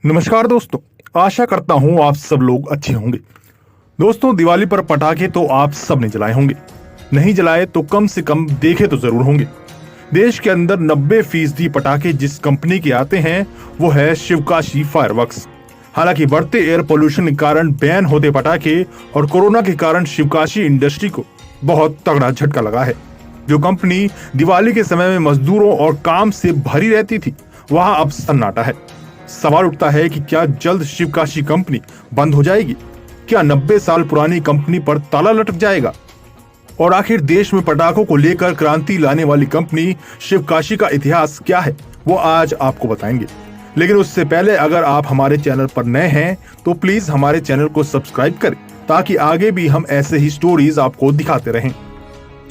नमस्कार दोस्तों, आशा करता हूं आप सब लोग अच्छे होंगे। दोस्तों, दिवाली पर पटाखे तो आप सब ने जलाए होंगे, नहीं जलाए तो कम से कम देखे तो जरूर होंगे। देश के अंदर 90% पटाखे जिस कंपनी के आते हैं वो है शिवकाशी फायरवर्क्स। हालांकि बढ़ते एयर पोल्यूशन के कारण बैन होते पटाखे और कोरोना के कारण शिवकाशी इंडस्ट्री को बहुत तगड़ा झटका लगा है। जो कंपनी दिवाली के समय में मजदूरों और काम से भरी रहती थी, वहां अब सन्नाटा है। सवाल उठता है कि क्या जल्द शिवकाशी कंपनी बंद हो जाएगी? क्या 90 साल पुरानी कंपनी पर ताला लटक जाएगा? और आखिर देश में पटाखों को लेकर क्रांति लाने वाली कंपनी शिवकाशी का इतिहास क्या है, वो आज आपको बताएंगे। लेकिन उससे पहले अगर आप हमारे चैनल पर नए हैं तो प्लीज हमारे चैनल को सब्सक्राइब करें, ताकि आगे भी हम ऐसे ही स्टोरीज आपको दिखाते रहें।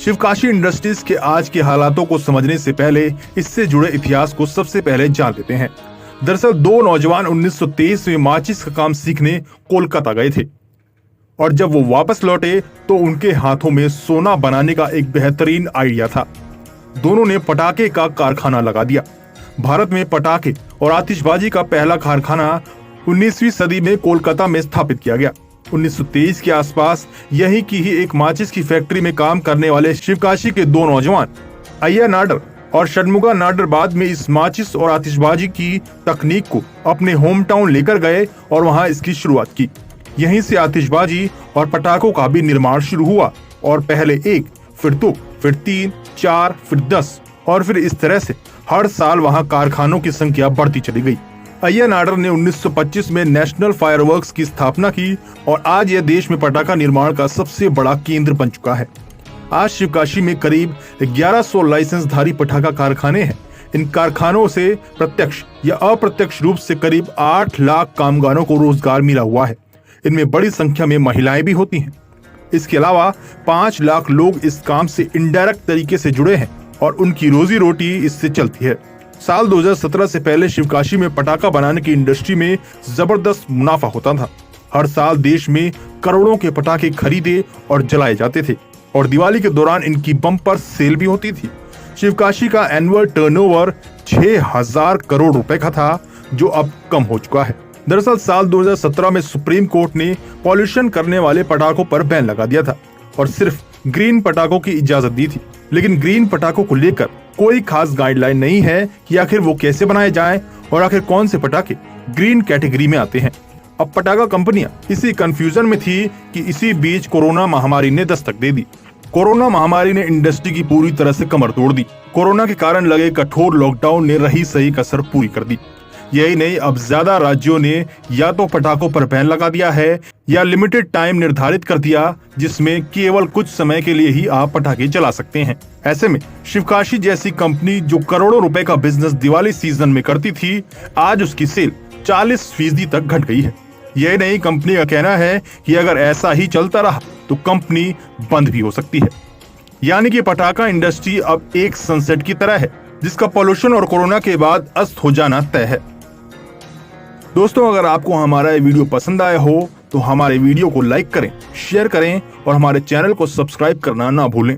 शिवकाशी इंडस्ट्रीज के आज के हालातों को समझने से पहले इससे जुड़े इतिहास को सबसे पहले जान लेते हैं। दरअसल दो नौजवान 1923 में माचिस का काम सीखने कोलकाता गए थे और जब वो वापस लौटे तो उनके हाथों में सोना बनाने का एक बेहतरीन आइडिया था। दोनों ने पटाखे का कारखाना लगा दिया। भारत में पटाखे और आतिशबाजी का पहला कारखाना 19वीं सदी में कोलकाता में स्थापित किया गया। 1923 के आसपास यहीं की ही एक माचिस की फैक्ट्री में काम करने वाले शिवकाशी के दो नौजवान अय्या नाडर और षणमुगा नाडर बाद में इस माचिस और आतिशबाजी की तकनीक को अपने होम टाउन लेकर गए और वहां इसकी शुरुआत की। यहीं से आतिशबाजी और पटाखों का भी निर्माण शुरू हुआ और पहले 1, फिर 2, फिर 3, 4, फिर 10 और फिर इस तरह से हर साल वहां कारखानों की संख्या बढ़ती चली गई। अय्या नाडर ने 1925 में नेशनल फायरवर्क्स की स्थापना की और आज यह देश में पटाखा निर्माण का सबसे बड़ा केंद्र बन चुका है। आज शिवकाशी में करीब 1100 लाइसेंसधारी पटाखा कारखाने हैं। इन कारखानों से प्रत्यक्ष या अप्रत्यक्ष रूप से करीब 8 लाख कामगारों को रोजगार मिला हुआ है। इनमें बड़ी संख्या में महिलाएं भी होती हैं। इसके अलावा 5 लाख लोग इस काम से इनडायरेक्ट तरीके से जुड़े हैं और उनकी रोजी रोटी इससे चलती है। साल 2017 से पहले शिवकाशी में पटाखा बनाने की इंडस्ट्री में जबरदस्त मुनाफा होता था। हर साल देश में करोड़ों के पटाखे खरीदे और जलाए जाते थे और दिवाली के दौरान इनकी बम्पर सेल भी होती थी। शिवकाशी का एनुअल टर्नओवर 6000 करोड़ रुपए का था, जो अब कम हो चुका है। दरअसल साल 2017 में सुप्रीम कोर्ट ने पॉल्यूशन करने वाले पटाखों पर बैन लगा दिया था और सिर्फ ग्रीन पटाखों की इजाजत दी थी। लेकिन ग्रीन पटाखों को लेकर कोई खास गाइडलाइन नहीं है कि आखिर वो कैसे बनाए जाएं और आखिर कौन से पटाखे ग्रीन कैटेगरी में आते हैं। अब पटाखा कंपनियां इसी कंफ्यूजन में थी कि इसी बीच कोरोना महामारी ने दस्तक दे दी। कोरोना महामारी ने इंडस्ट्री की पूरी तरह से कमर तोड़ दी। कोरोना के कारण लगे कठोर लॉकडाउन ने रही सही कसर पूरी कर दी। यही नहीं, अब ज्यादा राज्यों ने या तो पटाखों पर बैन लगा दिया है या लिमिटेड टाइम निर्धारित कर दिया, जिसमें केवल कुछ समय के लिए ही आप पटाखे चला सकते हैं। ऐसे में शिवकाशी जैसी कंपनी जो करोड़ों रुपए का बिजनेस दिवाली सीजन में करती थी, आज उसकी सेल 40% तक घट गई है। यह नहीं, कंपनी का कहना है कि अगर ऐसा ही चलता रहा तो कंपनी बंद भी हो सकती है। यानी कि पटाखा इंडस्ट्री अब एक सनसेट की तरह है, जिसका पॉल्यूशन और कोरोना के बाद अस्त हो जाना तय है। दोस्तों, अगर आपको हमारा ये वीडियो पसंद आया हो तो हमारे वीडियो को लाइक करें, शेयर करें और हमारे चैनल को सब्सक्राइब करना ना भूलें।